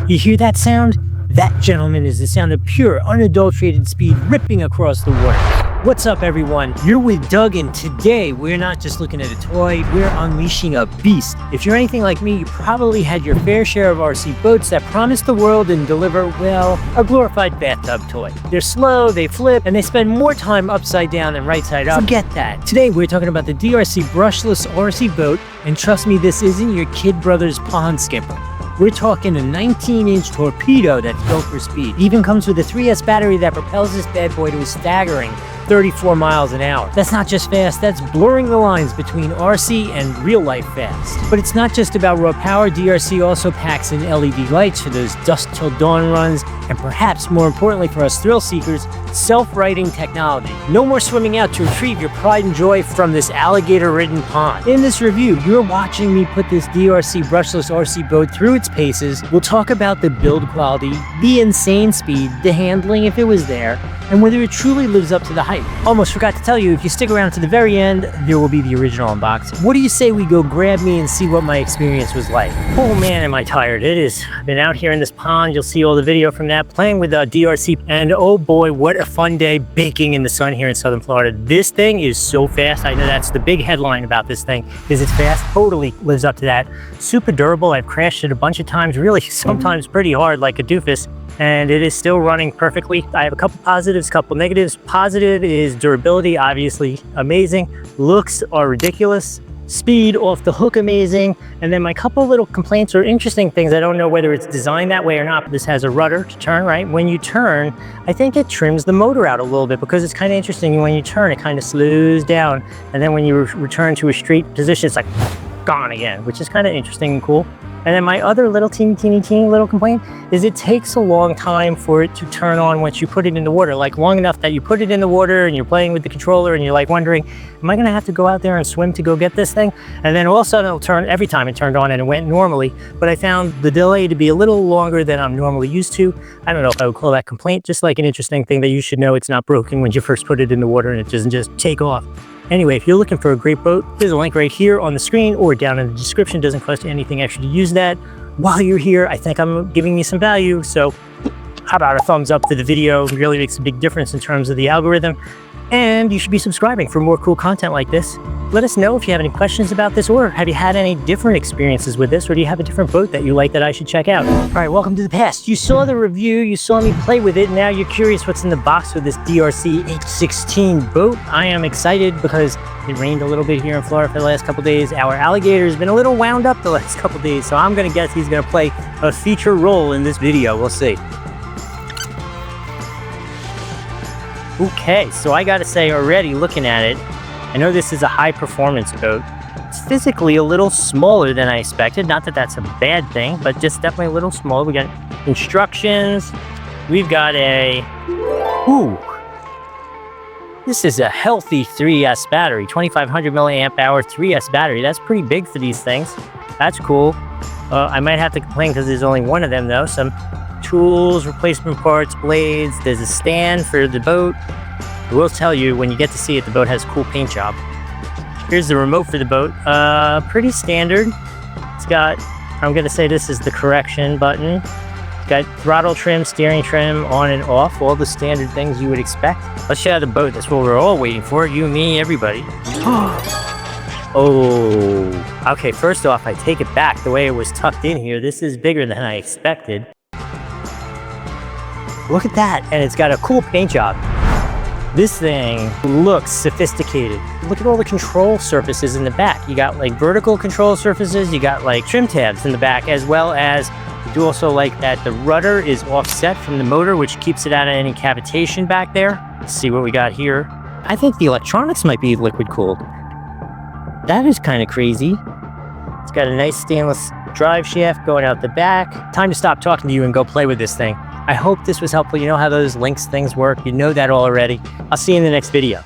You hear that sound? That, gentlemen, is the sound of pure, unadulterated speed ripping across the water. What's up, everyone? You're with Doug, and today we're not just looking at a toy, we're unleashing a beast. If you're anything like me, you probably had your fair share of RC boats that promise the world and deliver, well, a glorified bathtub toy. They're slow, they flip, and they spend more time upside down than right side up. Forget that. Today we're talking about the DEERC Brushless RC Boat, and trust me, this isn't your kid brother's pond skipper. We're talking a 19-inch Torpedo that's built for speed. Even comes with a 3S battery that propels this bad boy to a staggering 34 miles an hour. That's not just fast, that's blurring the lines between RC and real life fast. But it's not just about raw power. DEERC also packs in LED lights for those dusk till dawn runs, and perhaps more importantly for us thrill seekers, self-righting technology. No more swimming out to retrieve your pride and joy from this alligator-ridden pond. In this review, you're watching me put this DEERC Brushless RC Boat through its paces. We'll talk about the build quality, the insane speed, the handling if it was there, and whether it truly lives up to the hype. Almost forgot to tell you, if you stick around to the very end, there will be the original unboxing. What do you say we go grab me and see what my experience was like? Oh man, am I tired. I've been out here in this pond. You'll see all the video from that, playing with DEERC, and oh boy, what a fun day baking in the sun here in Southern Florida. This thing is so fast. I know that's the big headline about this thing, is it's fast. Totally lives up to that. Super durable. I've crashed it a bunch of times, really sometimes pretty hard like a doofus, and it is still running perfectly. I have a couple positives, couple negatives. Positive is durability, obviously amazing. Looks are ridiculous. Speed off the hook amazing. And then my couple little complaints or interesting things, I don't know whether it's designed that way or not, but this has a rudder to turn, right? When you turn, I think it trims the motor out a little bit, because it's kind of interesting. When you turn, it kind of slows down. And then when you return to a straight position, it's like gone again, which is kind of interesting and cool. And then my other little teeny little complaint is it takes a long time for it to turn on once you put it in the water, like long enough that you put it in the water and you're playing with the controller and you're like wondering, am I gonna have to go out there and swim to go get this thing? And then all of a sudden it'll turn every time it turned on, and it went normally, but I found the delay to be a little longer than I'm normally used to. I don't know if I would call that complaint, just like an interesting thing that you should know it's not broken when you first put it in the water and it doesn't just take off. Anyway, if you're looking for a great boat, there's a link right here on the screen or down in the description. It doesn't cost you anything extra to use that. While you're here, I think I'm giving you some value, so how about a thumbs up to the video? It really makes a big difference in terms of the algorithm. And you should be subscribing for more cool content like this. Let us know if you have any questions about this, or have you had any different experiences with this, or do you have a different boat that you like that I should check out? All right, welcome to the past. You saw the review, you saw me play with it, now you're curious what's in the box with this DEERC H16 boat. I am excited because it rained a little bit here in Florida for the last couple days. Our alligator's been a little wound up the last couple days, so I'm gonna guess he's gonna play a feature role in this video. We'll see. Okay, so I gotta say, already looking at it, I know this is a high performance boat. It's physically a little smaller than I expected. Not that that's a bad thing, but just definitely a little smaller. We got instructions. We've got this is a healthy 3S battery, 2500 milliamp hour 3S battery. That's pretty big for these things. That's cool. I might have to complain because there's only one of them though. Some tools, replacement parts, blades. There's a stand for the boat. I will tell you, when you get to see it, the boat has a cool paint job. Here's the remote for the boat. Pretty standard. It's got, I'm gonna say this is the correction button. It's got throttle trim, steering trim, on and off, all the standard things you would expect. Let's show you the boat. That's what we're all waiting for. You, me, everybody. Oh, okay, first off, I take it back. The way it was tucked in here, this is bigger than I expected. Look at that, and it's got a cool paint job. This thing looks sophisticated. Look at all the control surfaces in the back. You got like vertical control surfaces, you got like trim tabs in the back, as well as you do also like that the rudder is offset from the motor, which keeps it out of any cavitation back there. Let's see what we got here. I think the electronics might be liquid cooled. That is kind of crazy. It's got a nice stainless drive shaft going out the back. Time to stop talking to you and go play with this thing. I hope this was helpful. You know how those links things work. You know that already. I'll see you in the next video.